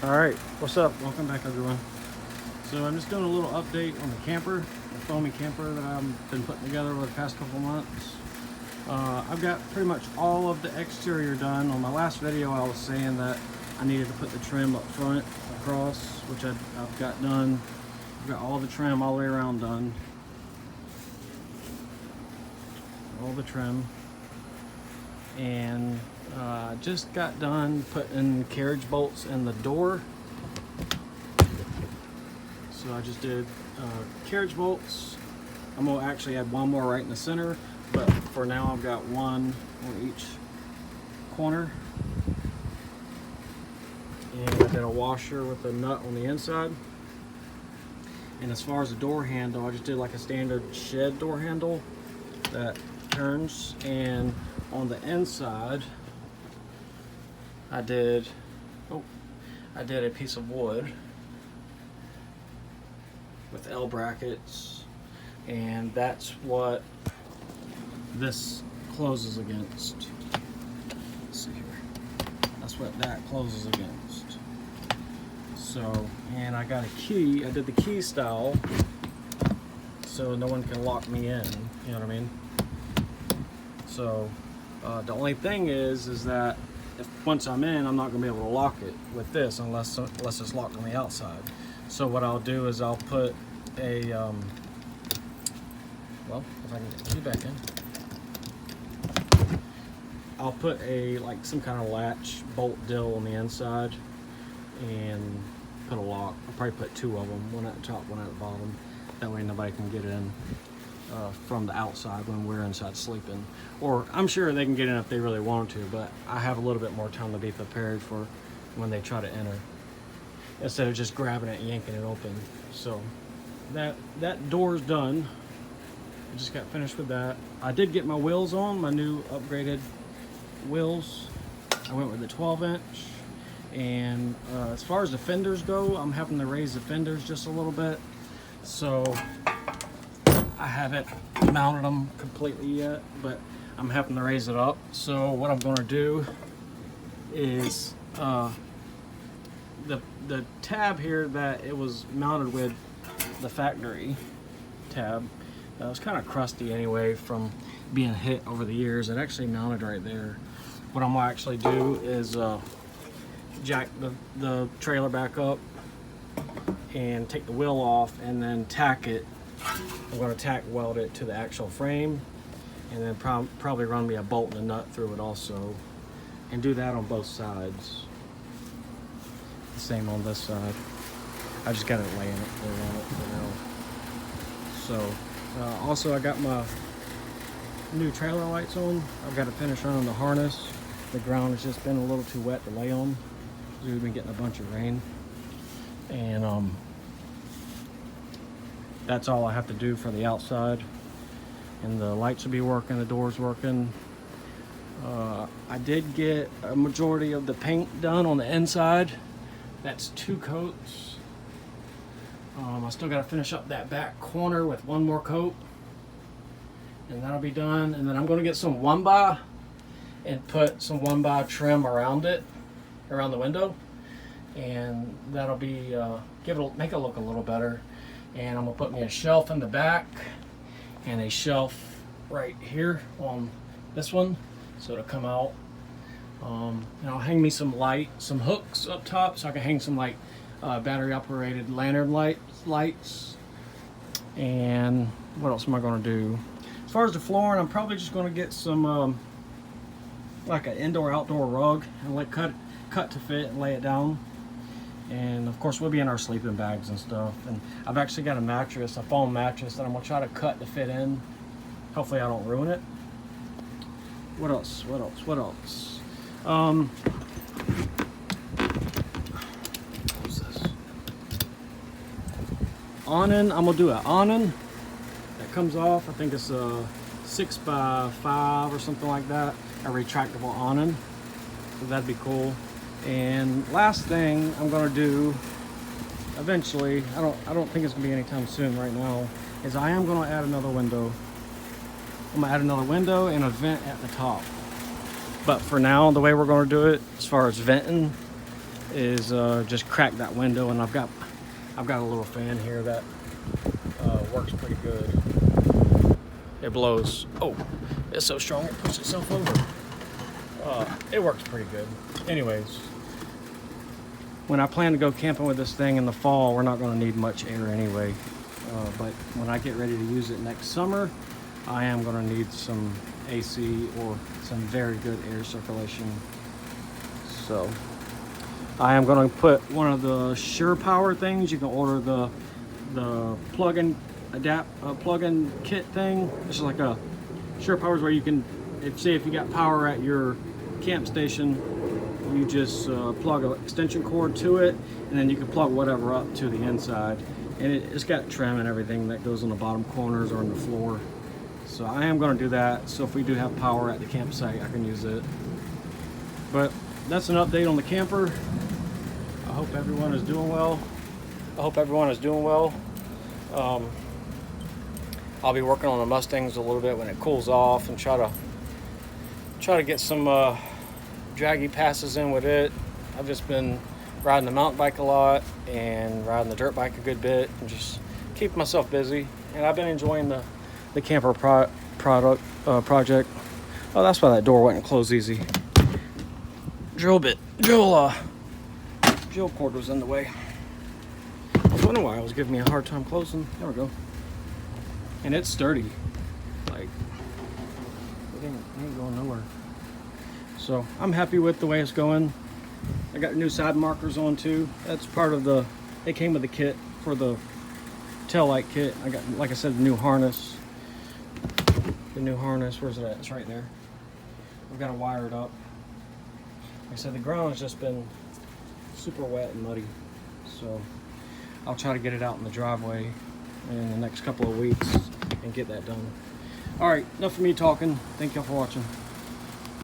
Alright, what's up? Welcome back, everyone. So I'm just doing a little update on the camper, the Foamie camper that I've been putting together over the past couple months. I've got pretty much all of the exterior done. On my last video I was saying that I needed to put the trim up front across, which I've got done. I've got all the trim all the way around done. All the trim. And just got done putting carriage bolts in the door. So I just did carriage bolts. I'm gonna actually add one more right in the center, but for now I've got one on each corner. And I did a washer with a nut on the inside. And as far as the door handle, I just did like a standard shed door handle that turns, and on the inside I did a piece of wood with L brackets, and that's what this closes against. Let's see here. That's what that closes against. So, and I got a key. I did the key style so no one can lock me in, you know what I mean? So the only thing is that if once I'm in, I'm not gonna be able to lock it with this unless it's locked on the outside. So what I'll do is I'll put a well, if I can get the key back in, I'll put like some kind of latch bolt dill on the inside and put a lock. I'll probably put two of them, one at the top, one at the bottom. That way nobody can get in from the outside when we're inside sleeping. Or I'm sure they can get in if they really want to, but I have a little bit more time to be prepared for when they try to enter, instead of just grabbing it and yanking it open. So that door's done. I just got finished with that. I did get my wheels on, my new upgraded wheels. I went with the 12-inch. And as far as the fenders go, I'm having to raise the fenders just a little bit. So I haven't mounted them completely yet, but I'm having to raise it up. So what I'm gonna do is the tab here that it was mounted with, the factory tab, that was kind of crusty anyway from being hit over the years. It actually mounted right there. What I'm gonna actually do is jack the trailer back up and take the wheel off, and then tack it. I'm going to tack weld it to the actual frame, and then probably run me a bolt and a nut through it also, and do that on both sides. The same on this side. I just got it laying it on it for now. So also I got my new trailer lights on. I've got to finish running the harness. The ground has just been a little too wet to lay on. We've been getting a bunch of rain, and that's all I have to do for the outside. And the lights will be working, the doors working. I did get a majority of the paint done on the inside. That's 2 coats. I still got to finish up that back corner with one more coat, and that'll be done. And then I'm going to get some 1x and put some 1x trim around it, around the window, and that'll be make it look a little better. And I'm gonna put me a shelf in the back and a shelf right here on this one, so it'll come out. And I'll hang me some hooks up top, so I can hang some like battery operated lantern lights. And what else am I gonna do? As far as the flooring, I'm probably just gonna get some like an indoor outdoor rug and cut to fit and lay it down. And of course we'll be in our sleeping bags and stuff. And I've actually got a mattress, a foam mattress, that I'm gonna try to cut to fit in. Hopefully I don't ruin it. What else? What's this? Awning. I'm gonna do an awning that comes off. I think it's a 6x5 or something like that. A retractable awning. So that'd be cool. And last thing I'm gonna do eventually, I don't think it's gonna be anytime soon right now, is I am gonna add another window. I'm gonna add another window and a vent at the top. But for now, the way we're gonna do it, as far as venting, is just crack that window, and I've got a little fan here that works pretty good. It blows. Oh, it's so strong it puts itself over. It works pretty good. Anyways, when I plan to go camping with this thing in the fall, we're not going to need much air anyway. But when I get ready to use it next summer, I am going to need some AC or some very good air circulation. So I am going to put one of the Sure Power things. You can order the plug-in kit thing. This is like a Sure Powers where you can, if you got power at your camp station, you just plug an extension cord to it, and then you can plug whatever up to the inside. And it's got trim and everything that goes on the bottom corners or on the floor. So I am going to do that, so if we do have power at the campsite, I can use it. But that's an update on the camper. I hope everyone is doing well. I'll be working on the Mustangs a little bit when it cools off, and try to get some draggy passes in with it. I've just been riding the mountain bike a lot and riding the dirt bike a good bit, and just keep myself busy. And I've been enjoying the camper project. Oh, that's why that door wouldn't close easy. Drill cord was in the way. I was wondering why it was giving me a hard time closing. There we go. And it's sturdy. Like, it ain't going nowhere. So I'm happy with the way it's going. I got new side markers on too. That's part of it came with the kit for the tail light kit. I got, like I said, the new harness. Where's it at? It's right there. We've got to wire it up. Like I said, the ground has just been super wet and muddy. So I'll try to get it out in the driveway in the next couple of weeks and get that done. All right, enough of me talking. Thank y'all for watching.